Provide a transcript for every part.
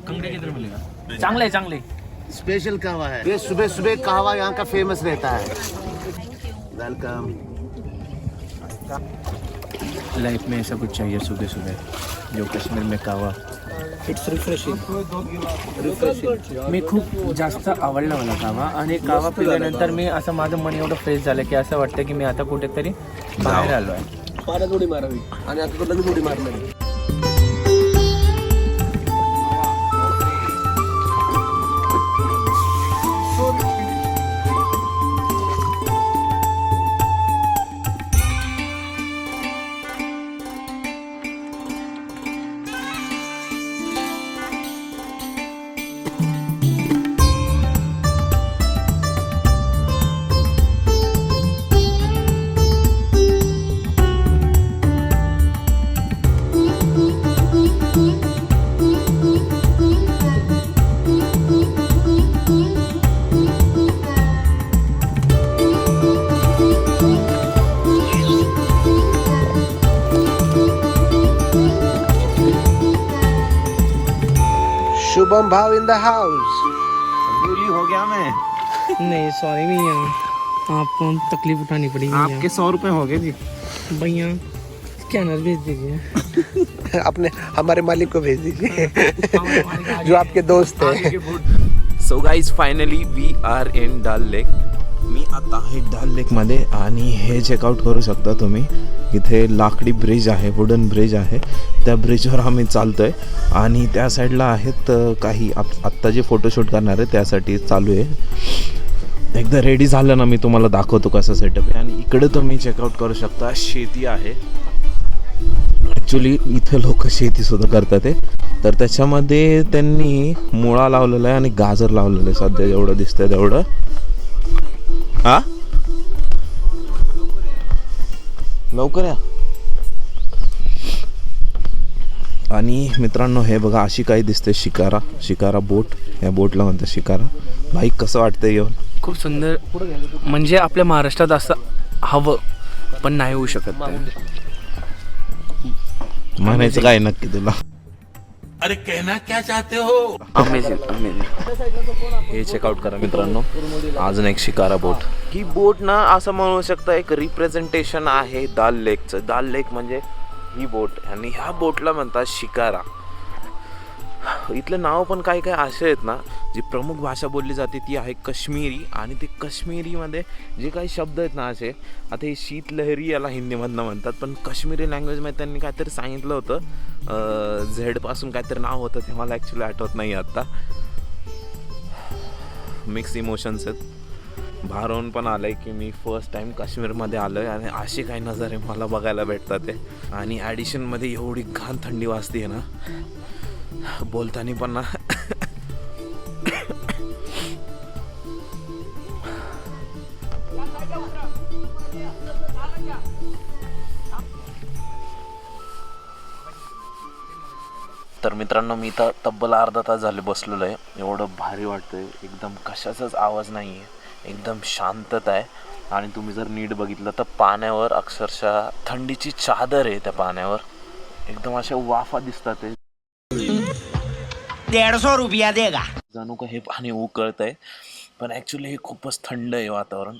कंगड़े किधर मिलेगा? चांगले चांगले स्पेशल कहवा है ये, सुबह सुबह कहवा यहाँ का फेमस रहता है। वेलकम। लाइफ में ऐसा कुछ चाहिए सुबह सुबह जो कश्मीर में कहवा। It's refreshing. मी खूप जास्त आवडला मला कावा, आणि कावा पिल्यानंतर मी असं माझं मन एवढं फ्रेश झालं की असं वाटतं की मी आता कुठेतरी बाहेर आलो आहे। पाण्यात उडी मारावी आणि आता तो लगेच उडी मारणार। शुभम भाव इन द हाउस। हो गया मैं। नहीं सॉरी भैया, आपको तकलीफ उठानी पड़ेगी। आपके 100 रुपए हो गए जी भैया, स्कैनर भेज दीजिए। अपने हमारे मालिक को भेज दीजिए जो आपके दोस्त है। So guys finally we are in Dal lake. मी आता आहे डल लेकमध्ये आणि हे चेकआउट करू शकता तुम्ही। इथे लाकडी ब्रिज आहे, वुडन ब्रिज आहे, त्या ब्रिजवर आम्ही चालतोय आणि त्या साईडला आहेत काही आत्ता जे फोटोशूट करणार आहे त्यासाठी चालू आहे। एकदा रेडी झालं ना मी तुम्हाला दाखवतो कसं सेटअप आहे। आणि इकडे तुम्ही चेकआउट करू शकता, शेती आहे। ॲक्च्युली इथे लोक शेतीसुद्धा करतात आहे, तर त्याच्यामध्ये त्यांनी मुळा लावलेला आहे आणि गाजर लावलेलं आहे सध्या जेवढं दिसतंय तेवढं। हा लवकर या। आणि मित्रांनो हे बघा अशी काही दिसते शिकारा बोट, या बोटला म्हणतात शिकारा। भाई कसं वाटतंय येऊन? खूप सुंदर, म्हणजे आपल्या महाराष्ट्रात असं हवं पण नाही होऊ शकत। म्हणायचं काय नक्की तुला? अरे कहना क्या चाहते हो? Amazing amazing. हे चेकआउट करा मित्रांनो, अजून एक शिकारा बोट। ही बोट ना असं म्हणू शकता एक रिप्रेझेंटेशन आहे दाल लेकचं। दाल लेक म्हणजे ही बोट आणि ह्या बोटला म्हणतात शिकारा। इथले नाव पण काही काही असे आहेत ना, जी प्रमुख भाषा बोलली जाते ती आहे काश्मीरी, आणि ते काश्मीरीमध्ये जे काही शब्द आहेत ना असे, आता हे शीतलहरी याला हिंदीमधनं म्हणतात, पण काश्मीरी लँग्वेजमध्ये त्यांनी काहीतरी सांगितलं होतं, झेडपासून काहीतरी नाव होतं, ते मला ॲक्च्युली आठवत नाही आत्ता। मिक्स इमोशन्स आहेत। भारून पण आलं आहे की मी फर्स्ट टाईम काश्मीरमध्ये आलो आहे आणि असे काही नजारे मला बघायला भेटतात ते। आणि ॲडिशनमध्ये एवढी घाण थंडी वाजते ना, बोलताना पण ना तर मित्रांनो मी तर तब्बल अर्धा तास झाले बसलेलो आहे। एवढं भारी वाटतंय, एकदम कशाचाच आवाज नाही आहे, एकदम शांतता आहे। आणि तुम्ही जर नीट बघितलं तर पाण्यावर अक्षरशः थंडीची चादर आहे, त्या पाण्यावर एकदम अशा वाफा दिसतात। 150 रुपया देगा। जणू का हे पाणी उकळतंय, पण ॲक्च्युली हे खूपच थंड आहे वातावरण।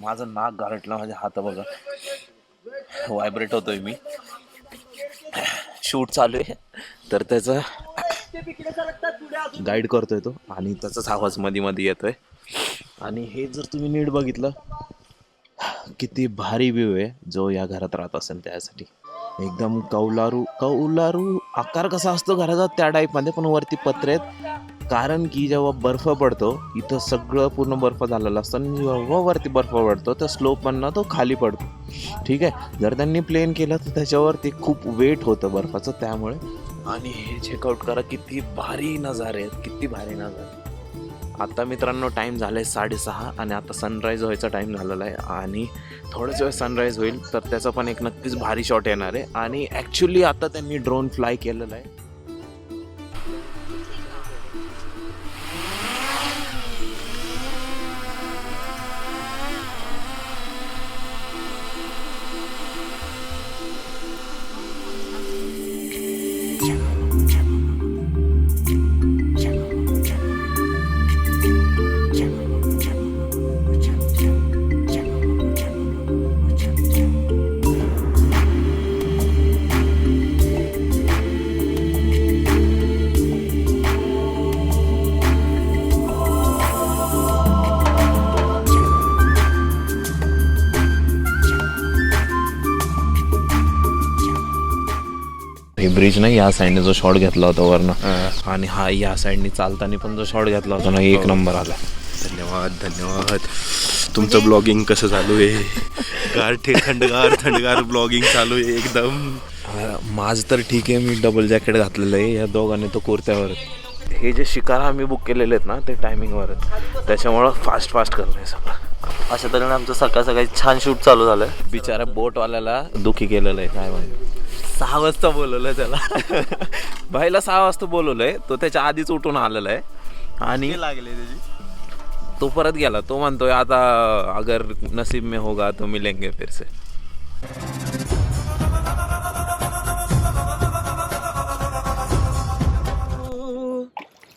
माझं नाक गारटलं, माझे हात बघा व्हायब्रेट होतोय। मी शूट चालू आहे तर त्याचा गाईड करतोय तो, आणि त्याचाच आवाज मध्ये मध्ये येतोय। आणि हे जर तुम्ही नीट बघितलं किती भारी व्ह्यू आहे, जो या घरात राहत असेल त्यासाठी एकदम कौलारू आकार कसा असतो घराचा त्या टाईपमध्ये, पण वरती पत्रे आहेत। कारण की जेव्हा बर्फ पडतो इथं सगळं पूर्ण बर्फ झालेलं असतं, आणि जेव्हा वरती बर्फ पडतो त्या स्लोपमधनं तो खाली पडतो। ठीक आहे, जर त्यांनी प्लेन केलं तर त्याच्यावरती खूप वेट होतं बर्फाचं, त्यामुळे। आणि हे चेकआउट करा किती भारी नजारे आहेत, किती भारी नजारे। आता मित्रांनो टाईम झाला आहे 6:30 आणि आता सनराईज व्हायचा टाईम झालेला आहे, आणि थोड्याच वेळ सनराईज होईल तर त्याचा पण एक नक्कीच भारी शॉट येणार आहे। आणि ॲक्च्युली आता त्यांनी ड्रोन फ्लाय केलेला आहे। हे ब्रिज नाही, या साईडने जो शॉट घेतला होता वरनं आणि हा या साईडने चालताना पण जो शॉट घेतला होता ना, एक नंबर आला. धन्यवाद धन्यवाद. तुमचं ब्लॉगिंग कसं चालू आहे? थंडगार ब्लॉगिंग चालू आहे एकदम. माझं तर ठीक आहे, मी डबल जॅकेट घातलेलं आहे, या दोघांनी तो कुर्त्यावर. हे जे शिकार आम्ही बुक केलेले आहेत ना ते टायमिंगवर आहेत, त्याच्यामुळं फास्ट करणं आहे सगळं. अशा तऱ्हेने आमचं सकाळी छान शूट चालू झालं. बिचारा बोटवाल्याला दुखी केलेलं आहे. काय म्हणजे 6 वाजता बोलवलं त्याला भाईला 6 वाजता बोलवलंय, तो त्याच्या आधीच उठून आलेला आहे आणि लागले त्याची. तो परत गेला. तो म्हणतोय आता अगर नसीब में होगा तो मिलेंगे फिर से.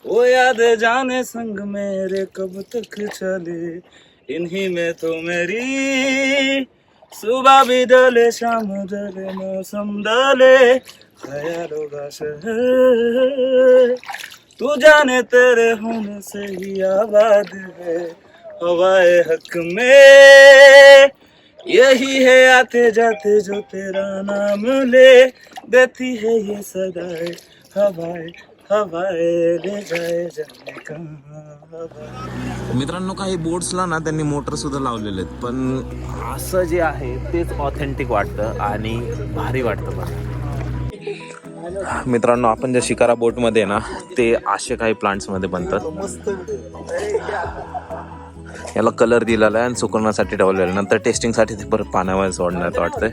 वो याद जाने संग मेरे कब तक चले, इन्हीं में तो मेरी सुबह भी डले शाम डले मौसम डले, ख्यालों का शहर तू जाने तेरे होने से ही आबाद है, हवाए हक में यही है आते जाते जो तेरा नाम ले, देती है ये सदाए हवाए हवाए ले जाए जाने कहाँ. मित्रांनो, काही बोट्सला ना त्यांनी मोटर सुद्धा लावलेले आहेत, पण असं जे आहे तेच ऑथेंटिक वाटतं आणि भारी वाटतं बघा. मित्रांनो, आपण ज्या शिकारा बोटमध्ये ना ते असे काही प्लांट्समध्ये बनतात. याला कलर दिलेला आहे आणि सुकवण्यासाठी ठेवलेलं आहे, नंतर टेस्टिंगसाठी ते परत पाण्यावर सोडण्यात वाटतंय.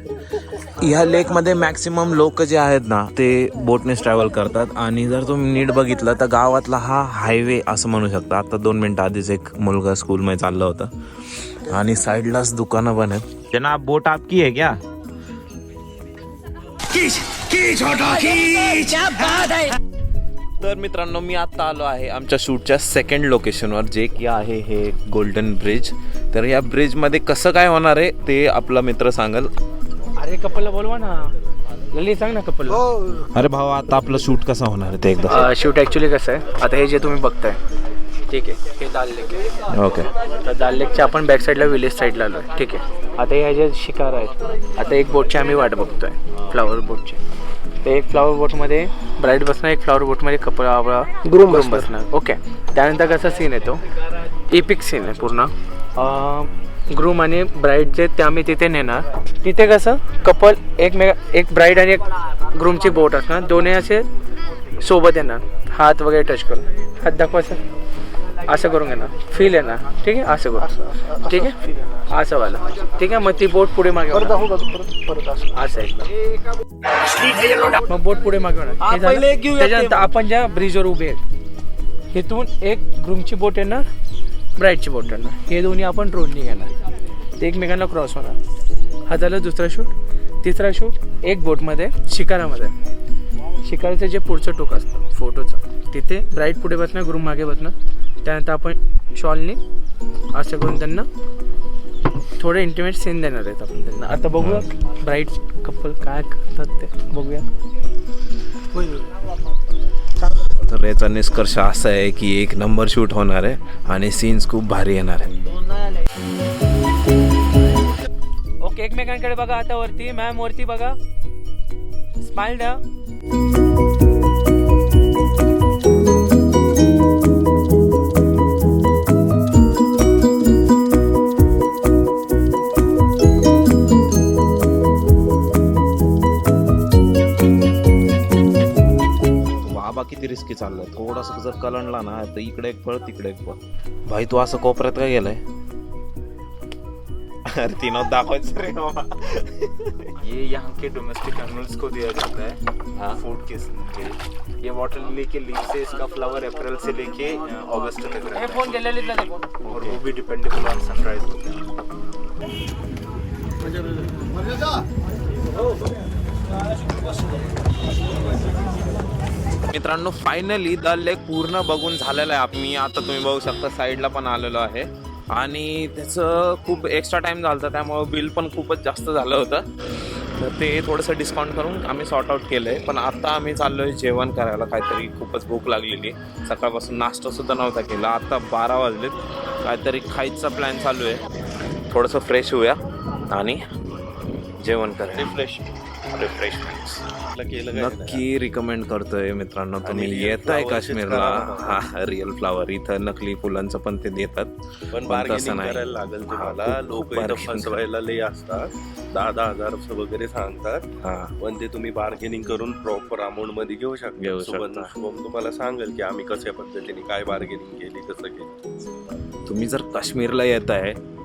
ह्या लेकमध्ये मॅक्सिमम लोक जे आहेत ना ते बोटनेच ट्रॅव्हल करतात आणि जर तुम्ही नीट बघितलं तर गावातला हा हायवे असं म्हणू शकता. आता 2 मिनटं आधीच एक मुलगा स्कूलमध्ये चाललं होतं आणि साईडलाच दुकानं पण आहेत. जनाब, बोट आपकी है क्या? तर मित्रांनो, मी आत्ता आलो आहे आमच्या शूटच्या सेकंड लोकेशनवर, जे की आहे हे गोल्डन ब्रिज. तर या ब्रिजमध्ये कसं काय होणार आहे ते आपला मित्र सांगल. अरे कपलला बोलवा ना, लली सांग ना कपल. अरे भाऊ, आता आपलं शूट कसं होणार आहे ते एकदा. शूट ॲक्च्युली कसं आहे, आता हे जे तुम्ही बघताय ठीक आहे, हे दाल लेक आहे. ओके. तर दाल लेकच्या आपण बॅक साईडला विलेज साईडला आलो आहे. ठीक आहे, आता हे जे शिकार आहेत, आता एक बोटची आम्ही वाट बघतोय, फ्लावर बोटची. तर एक फ्लावर बोटमध्ये ब्राईड बसणार, एक फ्लावर बोटमध्ये कपल ग्रूम बसणार. ओके. त्यानंतर कसा सीन येतो, इपिक सीन आहे पूर्ण. ग्रूम आणि ब्राईड जे ते आम्ही तिथे नेणार. तिथे कसं कपल एक ब्राईड आणि एक ग्रूमची बोट असणार, दोन्ही असे सोबत येणार, हात वगैरे टच करून. हात दाखवा सर, असं करून घेणार, फील येणार. ठीक आहे, असं करून. ठीक आहे, असं वाला. ठीक आहे, मग ती बोट पुढे मागे असं एकदम, मग बोट पुढे मागे होणार. त्याच्यानंतर आपण ज्या ब्रिजवर उभे आहेत, इथून एक ग्रूमची बोट येणार, ब्राईडची बोट येणार, हे दोन्ही आपण ड्रोननी घेणार, ते एकमेकांना क्रॉस होणार. हा झालं दुसरा शूट. तिसरा शूट एक बोटमध्ये शिकारामध्ये. शिकाराचं जे पुढचं टोक असतं फोटोचं, तिथे ब्राईड पुढे बसणार, ग्रूम मागे बसणार. त्यानंतर आपण शॉलनी असं करून त्यांना थोडे इंटिमेट सीन देणार आहेत आपण त्यांना. आता बघूया ब्राईड कपल काय करतात ते बघूया. तर याचा निष्कर्ष असा आहे की 1 नंबर शूट होणार आहे आणि सीन्स खूप भारी येणार आहे. ओके, एकमेकांकडे बघा. आता वरती मॅम, वरती बघा, स्माइल द्या. किती रिस्की चाललंय. थोडंसं जर कलंडला ना तर इकडे एक पळ तिकडे एक पळ. भाई, तू असं कोपऱ्यात काय गेलाय? अरे तीनों दाखवायचं रे बाबा. ये यहाँ के डोमेस्टिक एनिमल्स को दिया जाता है फूड के लिए. ये वाटर लिली के लीफ से इसका फ्लावर अप्रैल से लेके अगस्त तक रहता है. फोन केलेला और वो भी डिपेंडेबल ऑन सनराइज होते हैं. मित्रांनो, फायनली द लेक पूर्ण बघून झालेलं आहे. मी आता तुम्ही बघू शकता साईडला पण आलेलो आहे आणि त्याचं खूप एक्स्ट्रा टाईम झाला होता, त्यामुळं बिल पण खूपच जास्त झालं होतं. तर ते थोडंसं डिस्काउंट करून आम्ही सॉर्ट आउट केलं आहे. पण आता आम्ही चाललो आहे जेवण करायला. काहीतरी खूपच भूक लागलेली, सकाळपासून नाश्तासुद्धा नव्हता केला. आता 12 वाजलेत, काहीतरी खायचा प्लॅन चालू आहे. थोडंसं फ्रेश होऊया आणि जेवण करूया. रिफ्रेशमेंट्स. नक्की रिकमेंड करतोय मित्रांनो, तुम्ही येताय काश्मीरला. हा रिअल फ्लावर, इथं नकली फुलांचं पण ते देतात, पण तसं नाही लागेल हा, तुम्हाला. खूप- लोक खूप इथं bargaining फसवायला लय असतात, 10,000 वगैरे सांगतात, हा पण ते तुम्ही बार्गेनिंग करून प्रॉपर अमाऊंट मध्ये घेऊ घेऊ शकता. शकता. शुभम तुम्हाला सांगेल की आम्ही कशा पद्धतीने काय बार्गेनिंग केली, कसं केलं. तुम्ही जर काश्मीरला येत आहे,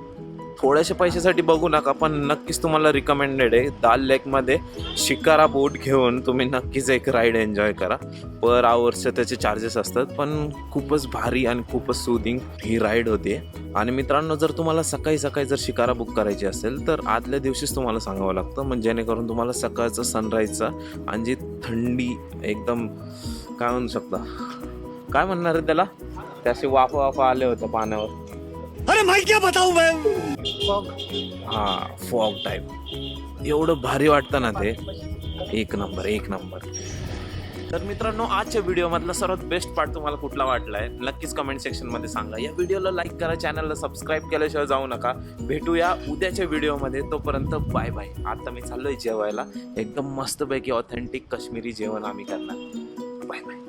थोड्याशा पैशासाठी बघू नका, पण नक्कीच तुम्हाला रिकमेंडेड आहे. दाल लेकमध्ये शिकारा बोट घेऊन तुम्ही नक्कीच एक राईड एन्जॉय करा. पर आवर्सचे त्याचे चार्जेस असतात, पण खूपच भारी आणि खूपच सुदिंग ही राईड होते. आणि मित्रांनो, जर तुम्हाला सकाळी सकाळी जर शिकारा बुक करायची असेल तर आदल्या दिवशीच तुम्हाला सांगावं लागतं, म्हणजे जेणेकरून तुम्हाला सकाळचं सनराईजचं आणि जी थंडी एकदम काय म्हणू शकता, काय म्हणणार आहे त्याला, त्याशी वाफा आले होते पाण्यावर. हा फॉग टाईप, एवढं भारी वाटतं ना ते, एक नंबर एक नंबर. तर मित्रांनो, आजच्या व्हिडिओमधला सर्वात बेस्ट पार्ट तुम्हाला कुठला वाटलाय नक्कीच कमेंट सेक्शनमध्ये सांगा. या व्हिडिओला लाईक करा, चॅनलला सबस्क्राईब केल्याशिवाय जाऊ नका. भेटूया उद्याच्या व्हिडिओमध्ये, तोपर्यंत बाय बाय. आता मी चाललोय जेवायला, एकदम मस्तपैकी ऑथेंटिक काश्मीरी जेवण आम्ही करणार. Bye bye.